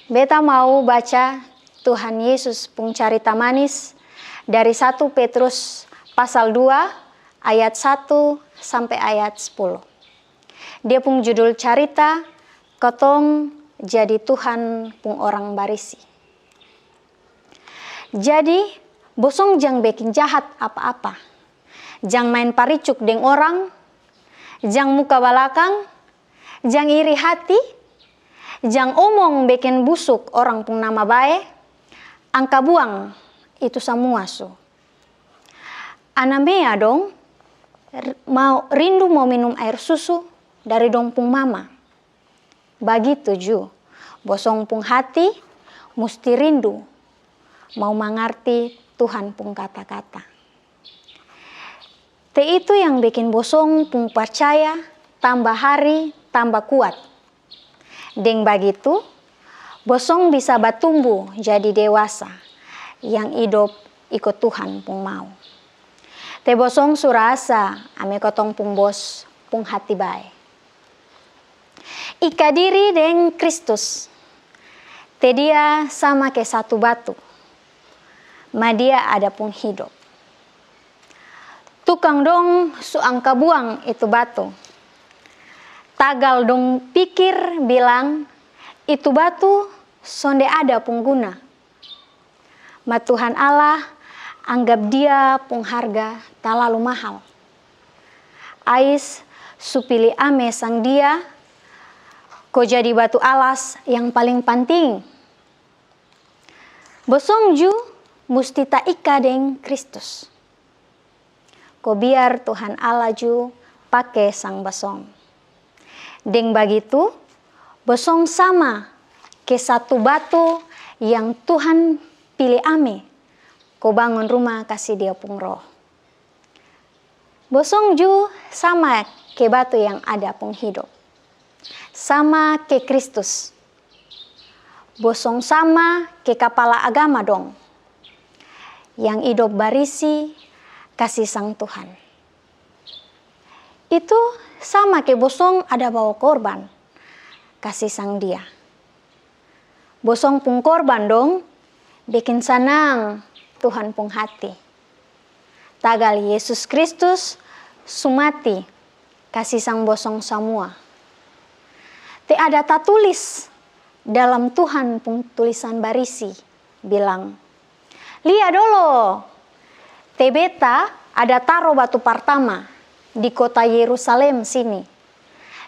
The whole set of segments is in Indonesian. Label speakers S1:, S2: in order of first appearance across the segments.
S1: Beta mau baca Tuhan Yesus pung carita manis dari 1 Petrus pasal 2 ayat 1 sampai ayat 10. Dia pung judul carita, Kotong jadi Tuhan pung orang barisi. Jadi, bosong jang bikin jahat apa-apa. Jang main paricuk deng orang, jang muka balakang, jang iri hati, jang omong bikin busuk orang pung nama bae, angka buang itu semua su. Anamea dong, rindu mau minum air susu dari dong pung mama. Begitu ju, bosong pung hati musti rindu mau mengerti Tuhan pung kata-kata. Te itu yang bikin bosong pung percaya tambah hari tambah kuat. Deng begitu, bosong bisa bertumbuh jadi dewasa yang hidup ikut Tuhan pung mau. Te bosong surasa ame kotong pung bos pung hati bae. Ika diri deng Kristus. Te dia sama ke satu batu. Ma dia ada pun hidup. Tukang dong su angka buang itu batu. Tagal dong pikir bilang itu batu sonde ada pun guna. Ma Tuhan Allah anggap dia pun harga terlalu mahal. Ais su pilih ame sang dia ko jadi batu alas yang paling penting. Bosong ju musti ta ika deng Kristus. Ko biar Tuhan Allah ju pake sang bosong. Deng begitu, bosong sama ke satu batu yang Tuhan pilih ame. Ko bangun rumah kasih dia pung roh. Bosong ju sama ke batu yang ada pung hidup. Sama ke Kristus. Bosong sama ke kepala agama dong. Yang hidup barisi kasih sang Tuhan. Itu sama ke bosong ada bawa korban kasih sang dia. Bosong pung korban dong bikin senang Tuhan pung hati. Tagal Yesus Kristus sumati kasih sang bosong semua. Te ada tertulis dalam Tuhan pung tulisan barisi bilang, lihat dulu, te beta ada taruh batu pertama di kota Yerusalem sini,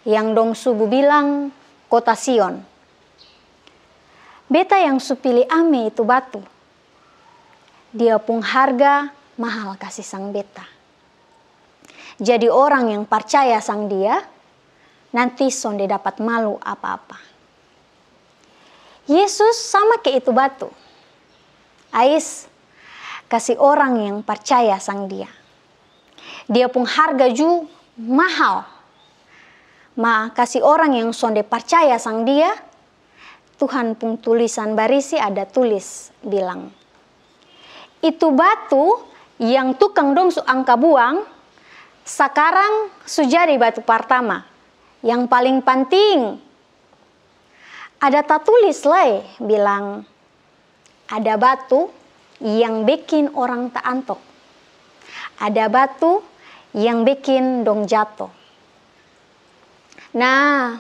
S1: yang dong subuh bilang kota Sion. Beta yang supili ame itu batu. Dia pun harga mahal kasih sang beta. Jadi orang yang percaya sang dia, nanti sonde dapat malu apa-apa. Yesus sama ke itu batu. Ais kasih orang yang percaya sang dia. Dia pun harga ju mahal. Ma kasih orang yang sonde percaya sang dia, Tuhan pun tulisan barisi ada tulis bilang, itu batu yang tukang dong su angka buang, sekarang su jadi batu pertama, yang paling penting. Ada tertulis lah bilang, ada batu yang bikin orang tak antok. Ada batu yang bikin dong jatuh. Nah,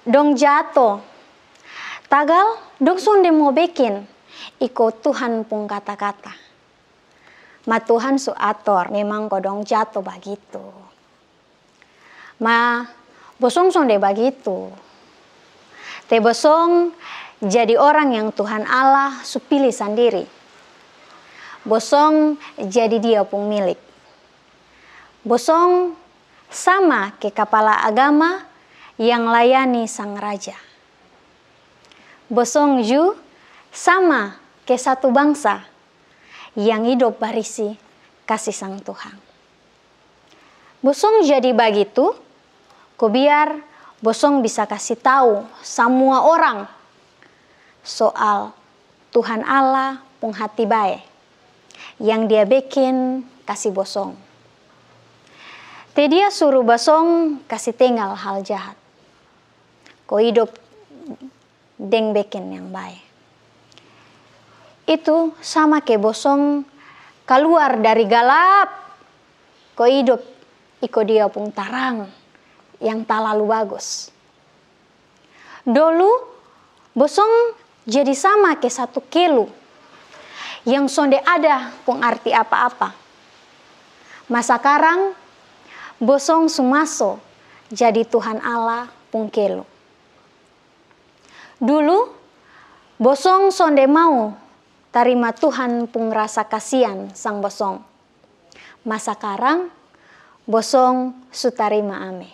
S1: dong jatuh. Tagal dong sonde mau bikin ikut Tuhan pun kata-kata. Ma Tuhan su ator memang kodong jatuh begitu. Ma bosong sonde begitu. Te bosong jadi orang yang Tuhan Allah su pilih sendiri. Bosong jadi dia pun milik. Bosong sama ke kepala agama yang layani sang raja. Bosong ju sama ke satu bangsa yang hidup barisi kasih sang Tuhan. Bosong jadi begitu, ko biar bosong bisa kasih tahu semua orang soal Tuhan Allah pung hati bae yang dia bikin kasih bosong. Te dia suruh bosong kasih tinggal hal jahat. Ko hidup deng beken yang baik. Itu sama ke bosong keluar dari galap ko hidup iko dia pun tarang yang terlalu bagus. Dulu bosong jadi sama ke satu kelu yang sonde ada pun arti apa-apa. Masa sekarang bosong sumaso jadi Tuhan Allah pun kelu. Dulu bosong sonde mau terima Tuhan pun rasa kasihan sang bosong. Masa sekarang bosong su tarima ame.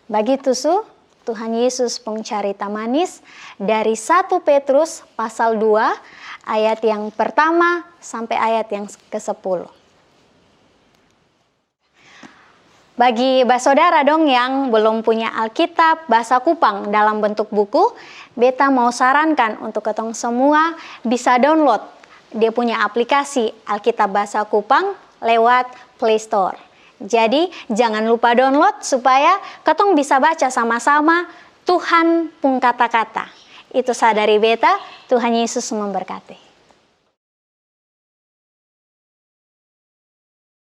S1: Begitu su Tuhan Yesus pun cerita manis dari 1 Petrus pasal 2 ayat yang pertama sampai ayat yang ke-10. Bagi saudara dong yang belum punya Alkitab bahasa Kupang dalam bentuk buku, beta mau sarankan untuk ketong semua bisa download dia punya aplikasi Alkitab bahasa Kupang lewat Play Store. Jadi jangan lupa download supaya ketong bisa baca sama-sama Tuhan pun kata-kata. Itu sadari beta, Tuhan Yesus memberkati.